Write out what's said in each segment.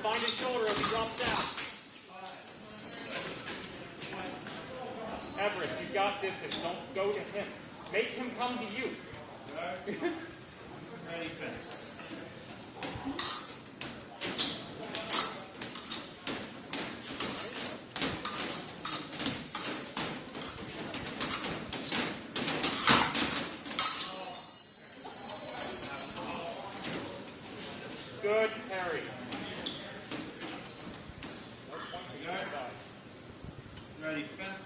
find his shoulder as he drops down. Everest, you got distance. Don't go to him. Make him come to you. Ready, fence. Good parry. Ready, fence.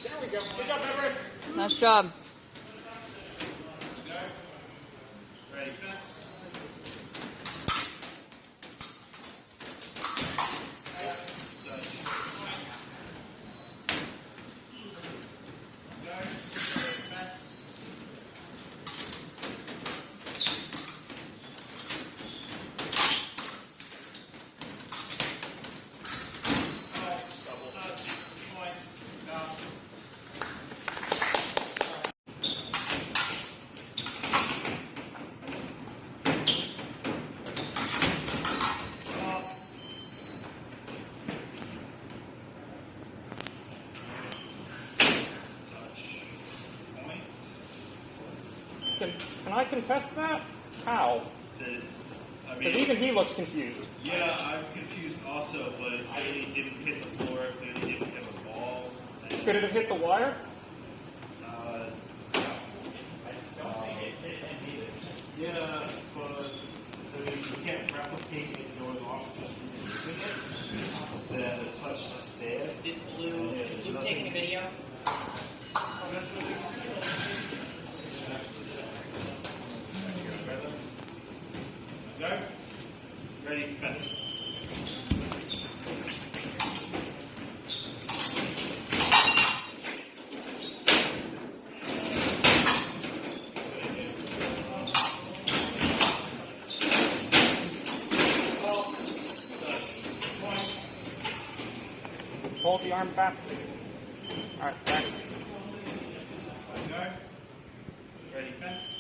There we go. Good job, Everest. Nice job. Ready, fence. Can I contest that? How? Because even he looks confused. Yeah, I'm confused also, but they didn't hit the floor, they didn't hit the ball. Could it have hit the wire? Yeah, but I mean, you can't replicate it going off just from using it. Then the touch stab. Is Blue taking a video? Go. Ready, fence. Hold the arm back. All right, back. Go. Ready, fence.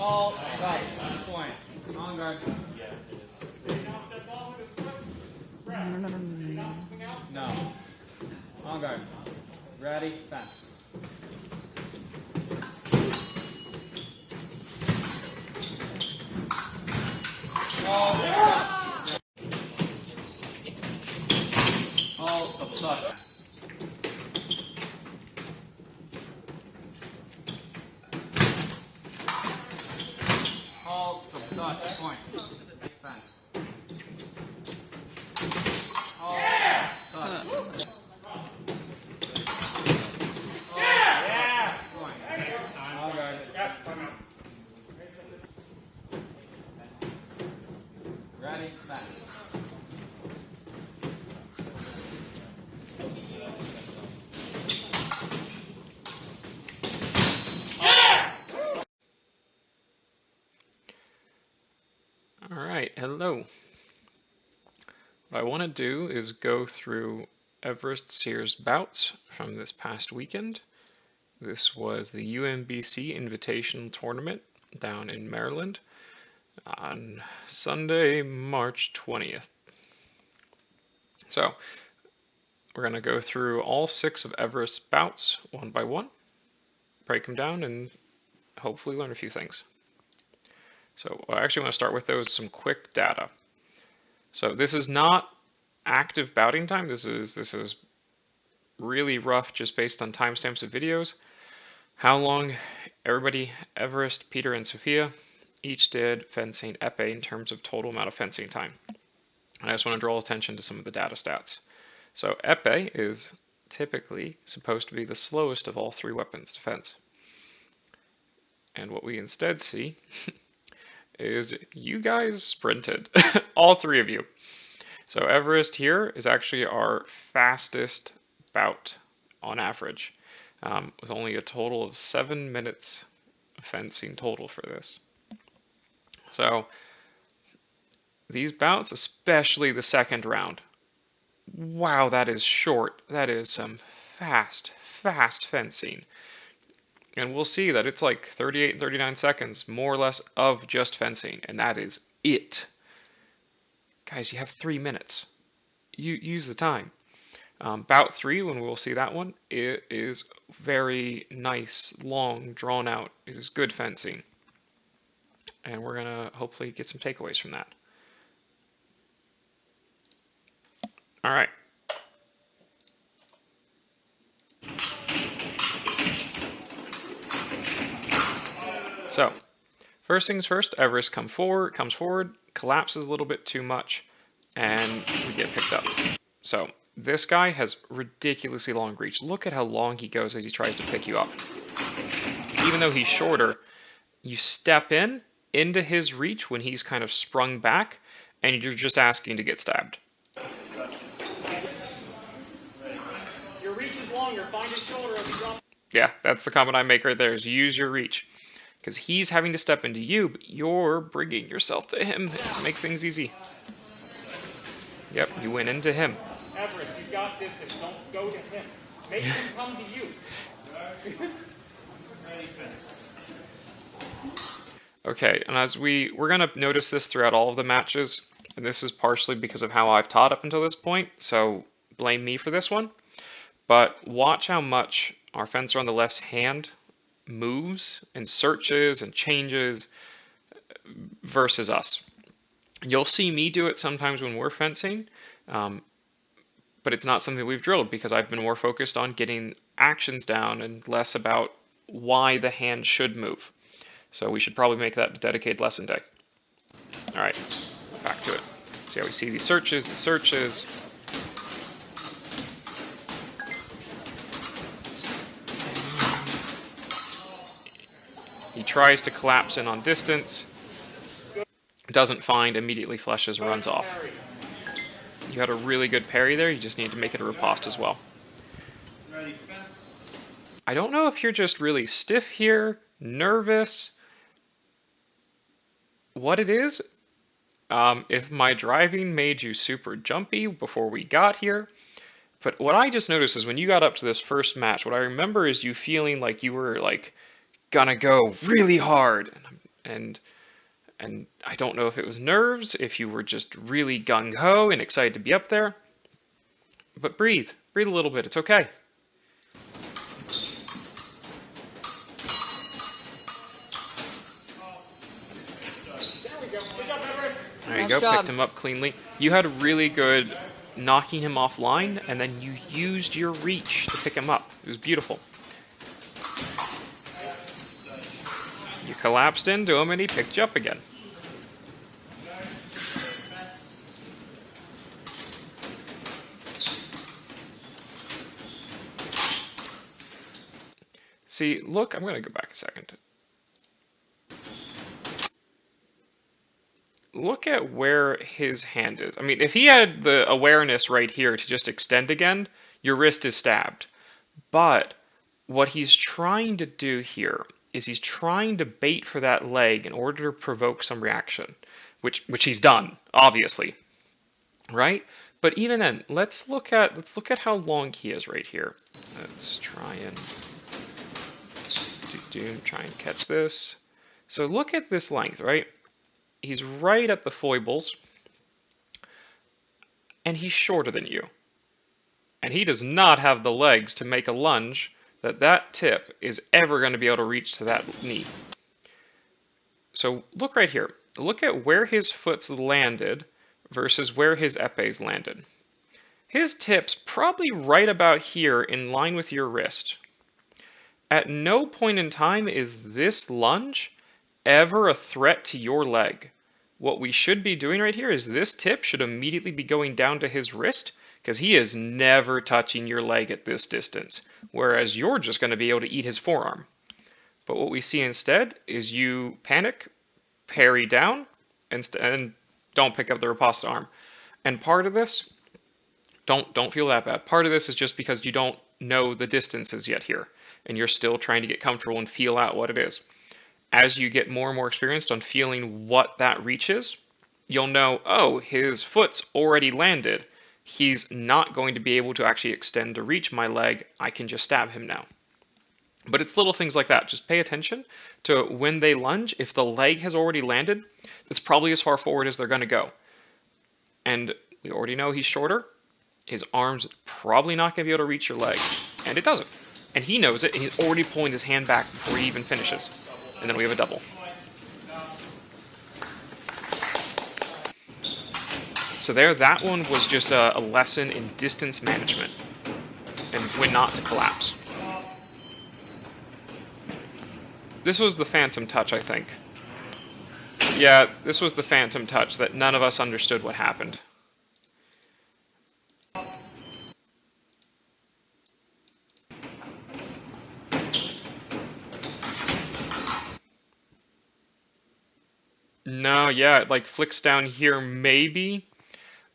All touch. Point. On guard. No. On guard. Ready, fence. All touch. All touch. All touch. Point. Fence. All touch. Yeah! Point. On guard. Ready, fence. All right, hello. What I want to do is go through Everest Sears Bouts from this past weekend. This was the UMBC Invitational Tournament down in Maryland on Sunday, March 20th. So, we're going to go through all 6 of Everest's bouts one by one, break them down, and hopefully learn a few things. So what I actually want to start with, though, is some quick data. So this is not active bouting time. This is really rough, just based on timestamps of videos. How long everybody, Everest, Peter, and Sophia, each did fencing epee in terms of total amount of fencing time. And I just want to draw attention to some of the data stats. So epee is typically supposed to be the slowest of all 3 weapons to fence. And what we instead see is you guys sprinted, all 3 of you. So Everest here is actually our fastest bout on average, with only a total of 7 minutes of fencing total for this. So these bouts, especially the second round, wow, that is short. That is some fast fencing. And we'll see that it's like 38, 39 seconds, more or less, of just fencing, and that is it. Guys, you have 3 minutes. You use the time. Bout 3, when we'll see that one, it is very nice, long, drawn out. It is good fencing. And we're going to hopefully get some takeaways from that. All right. So, first things first, Everest comes forward, collapses a little bit too much, and we get picked up. So, this guy has ridiculously long reach. Look at how long he goes as he tries to pick you up. Even though he's shorter, you step into his reach when he's kind of sprung back, and you're just asking to get stabbed. Your reach is longer. Find his shoulder as he drops. Yeah, that's the comment I make right there, is use your reach. Because he's having to step into you, but you're bringing yourself to him to make things easy. Yep, you went into him. Everest, you got distance. Don't go to him. Make him come to you. Okay, and as we're going to notice this throughout all of the matches, and this is partially because of how I've taught up until this point, so blame me for this one. But watch how much our fencer on the left's hand moves and searches and changes versus us. You'll see me do it sometimes when we're fencing, but it's not something we've drilled because I've been more focused on getting actions down and less about why the hand should move. So we should probably make that a dedicated lesson day. All right, back to it. See how we see the searches. He tries to collapse in on distance, doesn't find, immediately flushes, runs off. You had a really good parry there, you just need to make it a riposte as well. I don't know if you're just really stiff here, nervous, what it is. If my driving made you super jumpy before we got here, but what I just noticed is when you got up to this first match, what I remember is you feeling like you were like gonna go really hard. and I don't know if it was nerves, if you were just really gung-ho and excited to be up there. But breathe a little bit. It's okay. There you go, picked him up cleanly. You had a really good knocking him offline, and then you used your reach to pick him up. It was beautiful. You collapsed into him, and he picked you up again. See, look, I'm going to go back a second. Look at where his hand is. I mean, if he had the awareness right here to just extend again, your wrist is stabbed. But what he's trying to do here is he's trying to bait for that leg in order to provoke some reaction, which he's done, obviously, right? But even then, let's look at how long he is right here. Let's try and try and catch this. So look at this length, right? He's right at the foibles, and he's shorter than you. And he does not have the legs to make a lunge that tip is ever going to be able to reach to that knee. So look right here. Look at where his foot's landed versus where his epee's landed. His tip's probably right about here in line with your wrist. At no point in time is this lunge ever a threat to your leg. What we should be doing right here is this tip should immediately be going down to his wrist, because he is never touching your leg at this distance, whereas you're just going to be able to eat his forearm. But what we see instead is you panic, parry down, and don't pick up the riposte arm. And part of this, don't feel that bad. Part of this is just because you don't know the distances yet here, and you're still trying to get comfortable and feel out what it is. As you get more and more experienced on feeling what that reach is, you'll know, oh, his foot's already landed. He's not going to be able to actually extend to reach my leg. I can just stab him now. But it's little things like that. Just pay attention to when they lunge. If the leg has already landed, that's probably as far forward as they're going to go. And we already know he's shorter. His arm's probably not going to be able to reach your leg. And it doesn't. And he knows it, and he's already pulling his hand back before he even finishes. And then we have a double. So there, that one was just a lesson in distance management and when not to collapse. This was the phantom touch, I think. Yeah, this was the phantom touch that none of us understood what happened. No, yeah, it like flicks down here maybe,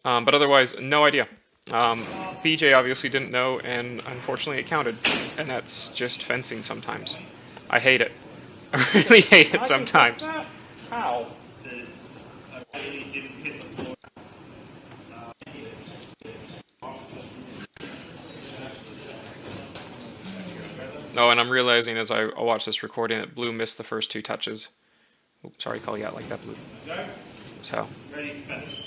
but otherwise, no idea. BJ obviously didn't know, and unfortunately it counted, and that's just fencing sometimes. I hate it. I really hate it sometimes. How? I really didn't hit the floor. Oh, and I'm realizing as I watch this recording that Blue missed the first two touches. Oops, sorry, call you out like that, Blue. So. Ready, fence.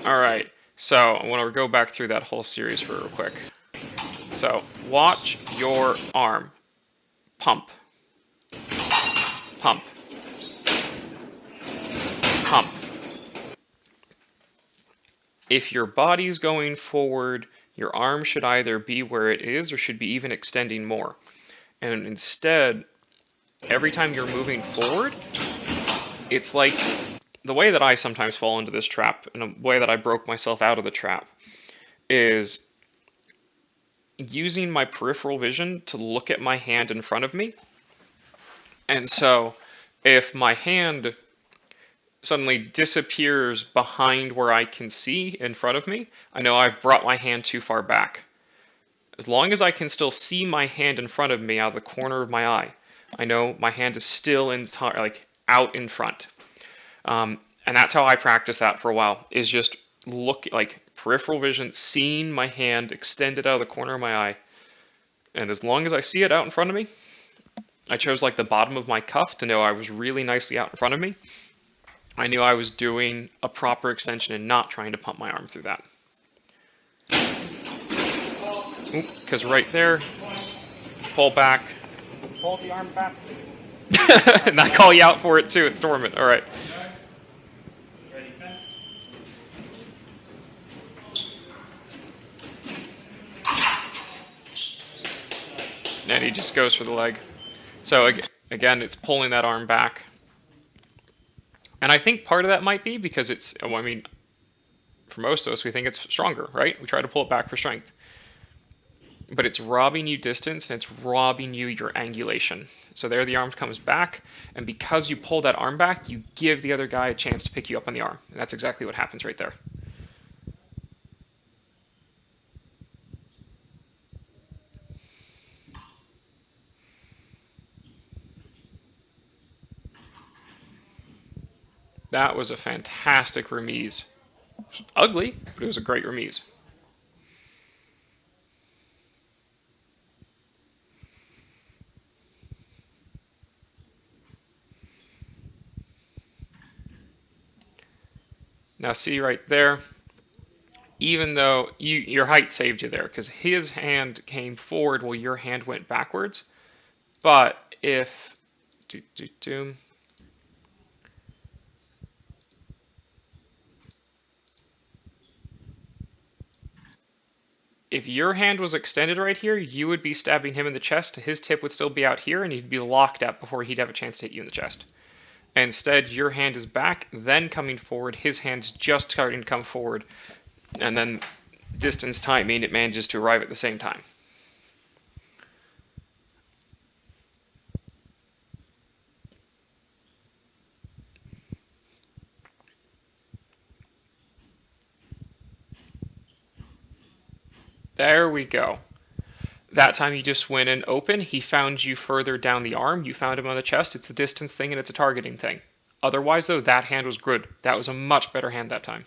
All right, so I want to go back through that whole series for real quick. So, watch your arm. Pump. Pump. Pump. If your body's going forward, your arm should either be where it is or should be even extending more. And instead, every time you're moving forward, it's like the way that I sometimes fall into this trap, and a way that I broke myself out of the trap, is using my peripheral vision to look at my hand in front of me. And so if my hand suddenly disappears behind where I can see in front of me, I know I've brought my hand too far back. As long as I can still see my hand in front of me out of the corner of my eye, I know my hand is still out in front. And that's how I practice that for a while, is just peripheral vision, seeing my hand extended out of the corner of my eye. And as long as I see it out in front of me, I chose like the bottom of my cuff to know I was really nicely out in front of me. I knew I was doing a proper extension and not trying to pump my arm through that. Because right there, pull back. Pull the arm back. And I call you out for it too. It's dormant. All right. Ready, fence. And he just goes for the leg. So again, it's pulling that arm back. And I think part of that might be because it's, well, I mean, for most of us, we think it's stronger, right? We try to pull it back for strength. But it's robbing you distance and it's robbing you your angulation. So there the arm comes back, and because you pull that arm back, you give the other guy a chance to pick you up on the arm. And that's exactly what happens right there. That was a fantastic remise. It was ugly, but it was a great remise. Now see right there, even though your height saved you there, because his hand came forward while your hand went backwards. But if if your hand was extended right here, you would be stabbing him in the chest. His tip would still be out here, and he'd be locked up before he'd have a chance to hit you in the chest. Instead, your hand is back, then coming forward. His hand's just starting to come forward, and then distance timing, it manages to arrive at the same time. There we go. That time you just went in open. He found you further down the arm. You found him on the chest. It's a distance thing and it's a targeting thing. Otherwise, though, that hand was good. That was a much better hand that time.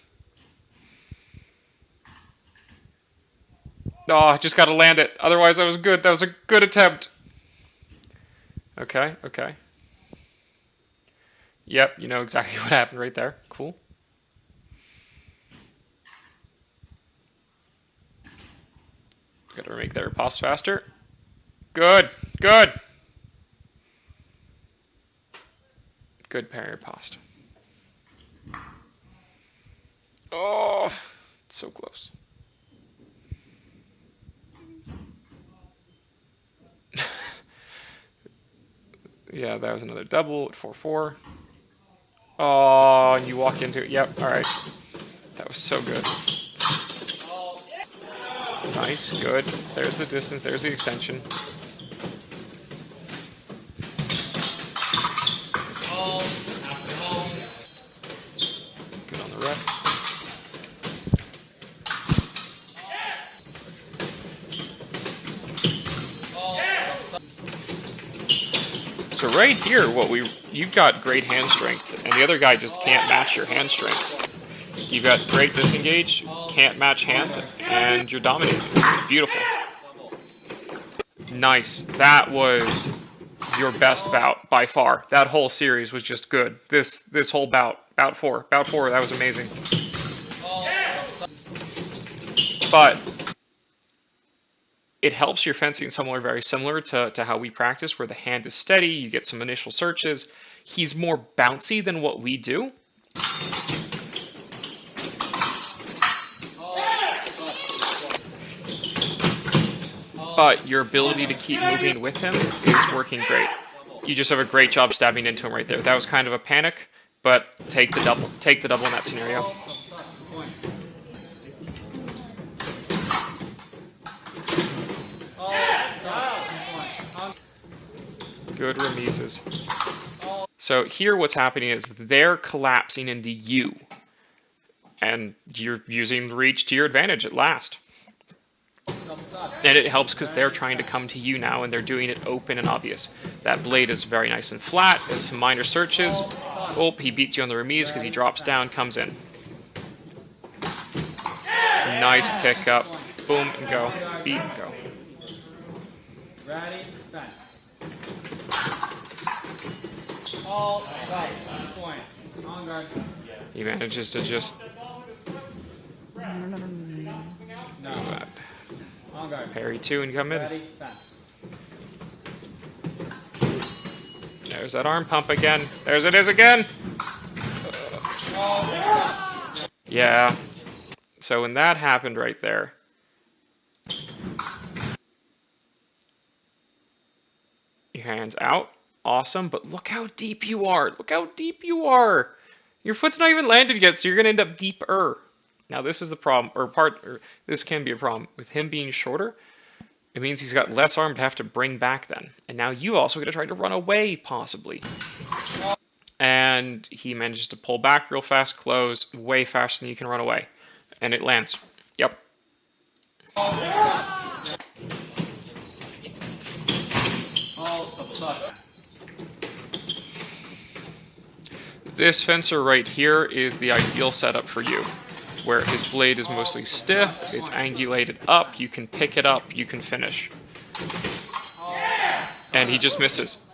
Oh, I just got to land it. Otherwise, that was good. That was a good attempt. Okay, okay. Yep, you know exactly what happened right there. Cool. Gotta make their riposte faster. Good, good. Good parry riposte. Oh, so close. Yeah, that was another double at 4-4. Oh, and you walk into it. Yep, all right. That was so good. Nice, good. There's the distance, there's the extension. Good on the rep. So right here, you've got great hand strength, and the other guy just can't match your hand strength. You've got great disengage, can't match hand, and you're dominating. It's beautiful. Nice. That was your best bout by far. That whole series was just good. This whole bout, bout four, that was amazing. But it helps your fencing somewhere very similar to how we practice, where the hand is steady, you get some initial searches. He's more bouncy than what we do. But your ability to keep moving with him is working great. You just have a great job stabbing into him right there. That was kind of a panic, but take the double in that scenario. Good remises. So here what's happening is they're collapsing into you, and you're using reach to your advantage at last. And it helps because they're trying to come to you now, and they're doing it open and obvious. That blade is very nice and flat. There's some minor searches. Oh, he beats you on the remise because he drops down, comes in. Nice pickup. Boom and go. Beat and go. Ready, fence. Hold, stop, point. On guard. He manages to just No. do that. On guard. Parry 2 and come in. Ready, fence. There's that arm pump again. There's it is again. Yeah. So when that happened right there, your hands out. Awesome, but look how deep you are. Look how deep you are. Your foot's not even landed yet, so you're going to end up deeper. Now this is the problem, or this can be a problem. With him being shorter, it means he's got less arm to have to bring back then. And now you also got to try to run away, possibly. And he manages to pull back real fast, close, way faster than you can run away. And it lands. Yep. This fencer right here is the ideal setup for you, where his blade is mostly stiff, it's angulated up, you can pick it up, you can finish. And he just misses,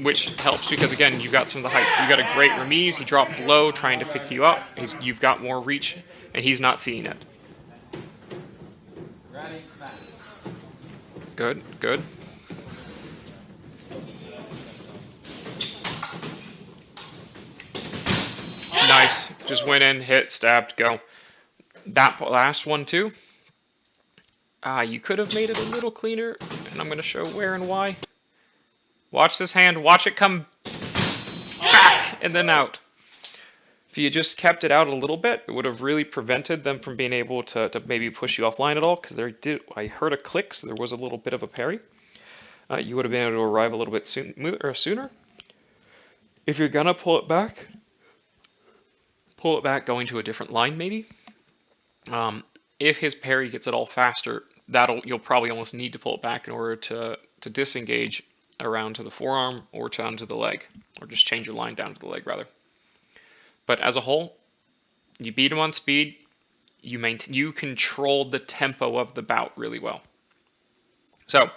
which helps because, again, you got some of the height. You got a great remise, he dropped low trying to pick you up, you've got more reach, and he's not seeing it. Good, good. Nice. Just went in, hit, stabbed, go. That last one too. You could have made it a little cleaner, and I'm going to show where and why. Watch this hand. Watch it come back and then out. If you just kept it out a little bit, it would have really prevented them from being able to maybe push you offline at all, because I heard a click, so there was a little bit of a parry. You would have been able to arrive a little bit sooner. If you're going to pull it back going to a different line maybe. If his parry gets it all faster, you'll probably almost need to pull it back in order to disengage around to the forearm or down to the leg, or just change your line down to the leg rather. But as a whole, you beat him on speed. You controlled the tempo of the bout really well. So,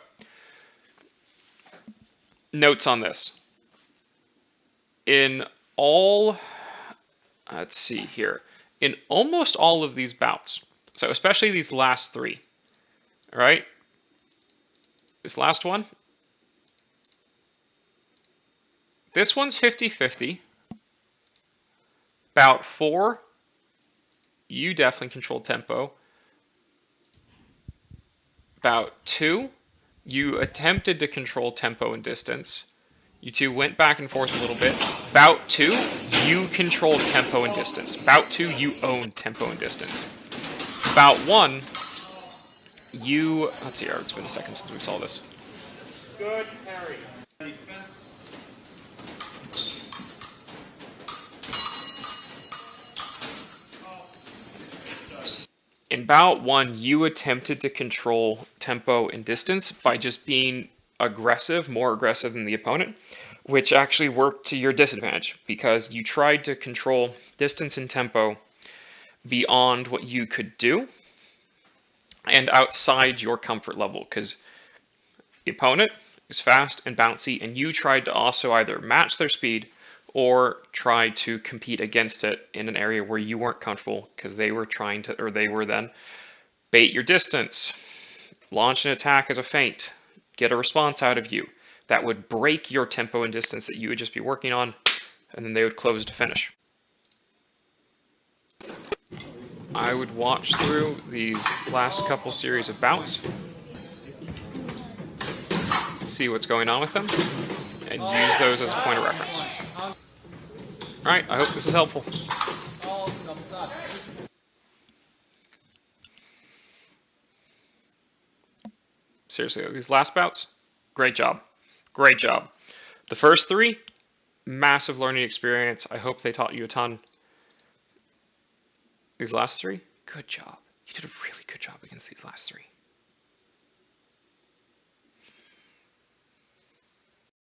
notes on this. Let's see here. In almost all of these bouts, so especially these last three, all right? This last one, this one's 50-50. Bout 4, you definitely controlled tempo. Bout 2, you attempted to control tempo and distance. You two went back and forth a little bit. Bout 2, you controlled tempo and distance. Bout 2, you owned tempo and distance. Bout 1, let's see, it's been a second since we saw this. Good parry. In bout 1, you attempted to control tempo and distance by just being aggressive, more aggressive than the opponent, which actually worked to your disadvantage because you tried to control distance and tempo beyond what you could do and outside your comfort level, because the opponent is fast and bouncy, and you tried to also either match their speed or try to compete against it in an area where you weren't comfortable, because they were then bait your distance, launch an attack as a feint, get a response out of you that would break your tempo and distance that you would just be working on, and then they would close to finish. I would watch through these last couple series of bouts, see what's going on with them, and use those as a point of reference. Alright, I hope this is helpful. Seriously, these last bouts, great job. Great job. The first 3, massive learning experience. I hope they taught you a ton. These last 3, good job. You did a really good job against these last 3.